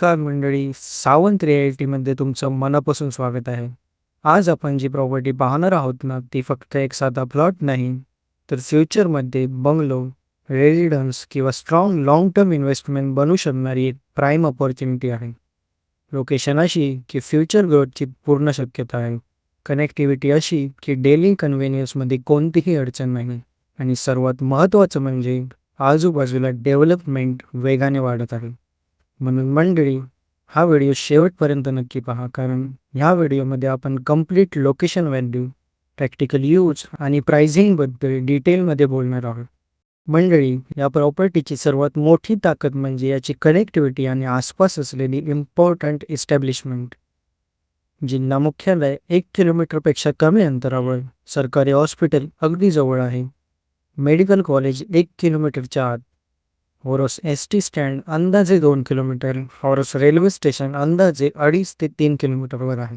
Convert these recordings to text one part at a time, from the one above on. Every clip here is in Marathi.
नमस्कार मंडळी, सावंत रिॲलिटीमध्ये तुमचं मनापासून स्वागत आहे. आज आपण जी प्रॉपर्टी पाहणार आहोत ना, ती फक्त एक साधा प्लॉट नाही, तर फ्युचरमध्ये बंगलो, रेसिडन्स किंवा स्ट्रॉंग लाँग टर्म इन्व्हेस्टमेंट बनू शकणारी एक प्राईम अपॉर्च्युनिटी आहे. लोकेशन अशी की फ्युचर ग्रोथची पूर्ण शक्यता आहे. कनेक्टिव्हिटी अशी की डेली कन्व्हिनियन्समध्ये कोणतीही अडचण नाही. आणि सर्वात महत्त्वाचं म्हणजे आजूबाजूला डेव्हलपमेंट वेगाने वाढत आहे. म्हणून मंडळी, हा व्हिडिओ शेवटपर्यंत नक्की पहा, कारण ह्या व्हिडिओमध्ये आपण complete location value, practical use आणि प्राइसिंगबद्दल डिटेलमध्ये बोलणार आहोत. मंडळी, या प्रॉपर्टीची सर्वात मोठी ताकद म्हणजे याची कनेक्टिव्हिटी आणि आसपास असलेली इम्पॉर्टंट इस्टॅब्लिशमेंट. जिल्हा मुख्यालय 1 किलोमीटरपेक्षा कमी अंतरावर, सरकारी हॉस्पिटल अगदी जवळ आहे, मेडिकल कॉलेज 1 किलोमीटरच्या आत, ओरोस एस.टी स्टँड अंदाजे 2 किलोमीटर, ओरोस रेल्वे स्टेशन अंदाजे 2.5 ते 3 किलोमीटरवर आहे.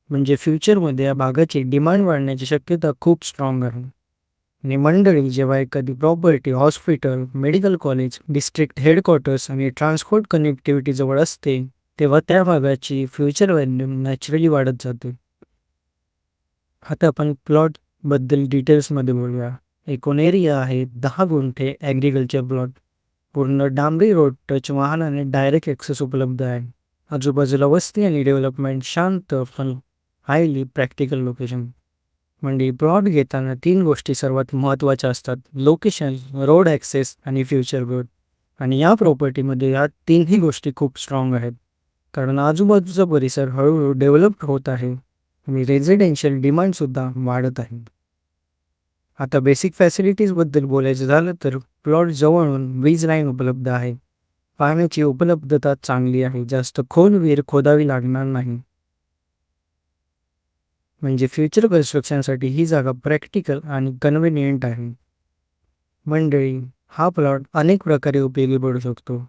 म्हणजे फ्युचरमध्ये या भागाची डिमांड वाढण्याची शक्यता खूप स्ट्रॉंग आहे. आणि मंडळी, जेव्हा एखादी property hospital, medical college, district headquarters आणि ट्रान्सपोर्ट कनेक्टिव्हिटी जवळ असते, तेव्हा त्या भागाची फ्युचर व्हॅल्यू नॅचरली वाढत जाते. आता आपण प्लॉटबद्दल डिटेल्समध्ये बोलूया. एकूण एरिया आहे 10 गुंठे ॲग्रिकल्चर प्लॉट. पूर्ण डांबरी रोड टच वाहनाने डायरेक्ट ॲक्सेस उपलब्ध आहे. आजूबाजूला वस्ती आणि डेव्हलपमेंट, शांत पण हायली प्रॅक्टिकल लोकेशन. म्हणजे प्लॉट घेताना 3 गोष्टी सर्वात महत्त्वाच्या असतात: लोकेशन, रोड ॲक्सेस आणि फ्युचर ग्रोथ. आणि या प्रॉपर्टीमध्ये या तीनही गोष्टी खूप स्ट्रॉंग आहेत, कारण आजूबाजूचा परिसर हळूहळू डेव्हलप होत आहे आणि रेझिडेन्शियल डिमांडसुद्धा वाढत आहे. आता बेसिक फॅसिलिटीजबद्दल बोलायचं झालं तर प्लॉट जवळून वीज लाईन उपलब्ध आहे. पाण्याची उपलब्धता चांगली आहे, जास्त खोल विहीर खोदावी लागणार नाही. म्हणजे फ्युचर कन्स्ट्रक्शनसाठी ही जागा प्रॅक्टिकल आणि कन्व्हिनियंट आहे. मंडळी, हा प्लॉट अनेक प्रकारे उपयोगी पडू शकतो.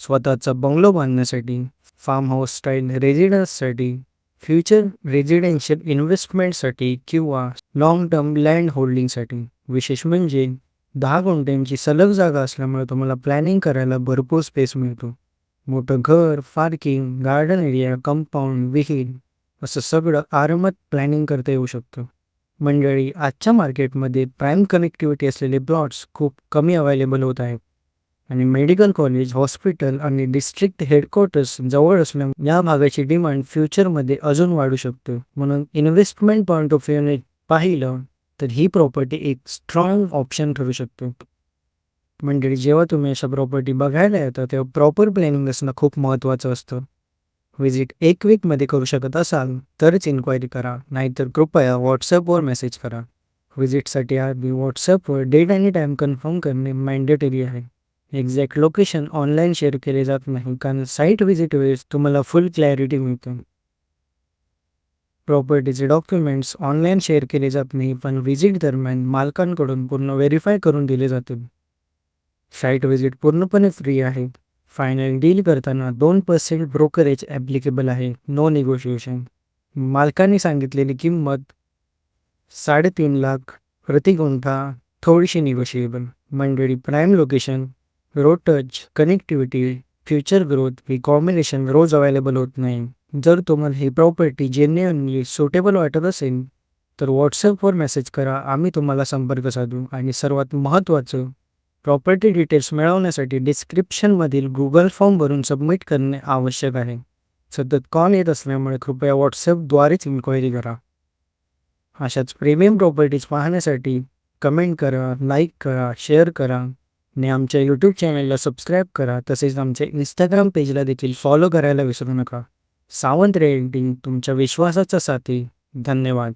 स्वतःचा बंगलो बांधण्यासाठी, फार्म हाऊस स्टाईल रेसिडन्ससाठी, फ्युचर रेसिडेन्शियल इन्व्हेस्टमेंटसाठी किंवा लाँग टर्म लँड होल्डिंगसाठी. विशेष म्हणजे 10 गुंठ्यांची सलग जागा असल्यामुळे तुम्हाला प्लॅनिंग करायला भरपूर स्पेस मिळतो. मोठं घर, पार्किंग, गार्डन एरिया, कंपाऊंड, विहीर असं सगळं आरामात प्लॅनिंग करता येऊ शकतं. मंडळी, आजच्या मार्केटमध्ये प्राईम कनेक्टिव्हिटी असलेले प्लॉट्स खूप कमी अवेलेबल होत आहेत. आणि मेडिकल कॉलेज, हॉस्पिटल आणि डिस्ट्रिक्ट हेडक्वार्टर्स जवळ असल्यामुळे या भागाची डिमांड फ्युचरमध्ये अजून वाढू शकते. म्हणून इन्व्हेस्टमेंट पॉईंट ऑफ व्ह्यूने पाहिलं तर ही प्रॉपर्टी एक स्ट्रॉंग ऑप्शन ठरू शकते. मंडळी, जेव्हा तुम्ही अशा प्रॉपर्टी बघायला येतं तेव्हा प्रॉपर प्लॅनिंग असणं खूप महत्त्वाचं असतं. व्हिजिट 1 वीकमध्ये करू शकत असाल तरच इन्क्वायरी करा, नाहीतर कृपया व्हॉट्सअपवर मेसेज करा. व्हिजिटसाठी आधी व्हॉट्सअपवर डेट आणि टाईम कन्फर्म करणे मॅन्डेटरी आहे. एक्झॅक्ट लोकेशन ऑनलाईन शेअर केले जात नाही, कारण साईट व्हिजिट वेळेस तुम्हाला फुल क्लॅरिटी मिळते. प्रॉपर्टीचे डॉक्युमेंट्स ऑनलाईन शेअर केले जात नाही, पण व्हिजिट दरम्यान मालकांकडून पूर्ण व्हेरीफाय करून दिले जातील. साईट व्हिजिट पूर्णपणे फ्री आहे. फायनल डील करताना 2% ब्रोकरेज ॲप्लिकेबल आहे, नो निगोशिएशन. मालकांनी सांगितलेली किंमत 3.5 लाख प्रति गुंठा, थोडीशी निगोशिएबल. मंडळी, prime location, road touch, connectivity, future growth ही कॉम्बिनेशन रोज अवेलेबल होत नाही. जर तुम्हाला ही प्रॉपर्टी जेन्युइनली सुटेबल वाटत असेल तर व्हॉट्सअपवर मेसेज करा, आम्ही तुम्हाला संपर्क साधू. आणि सर्वात महत्त्वाचं, प्रॉपर्टी डिटेल्स मिळवण्यासाठी डिस्क्रिप्शनमधील गुगल फॉर्म भरून सबमिट करणे आवश्यक आहे. सतत कॉल येत असल्यामुळे कृपया व्हॉट्सअपद्वारेच इन्क्वायरी करा. अशाच प्रीमियम प्रॉपर्टीज पाहण्यासाठी कमेंट करा, लाईक करा, शेअर करा आणि आमच्या यूट्यूब चॅनलला सबस्क्राईब करा. तसेच आमच्या इंस्टाग्राम पेजला देखील फॉलो करायला विसरू नका. सावंत रिॲलिटी, तुमच्या विश्वासाचा साथी. धन्यवाद.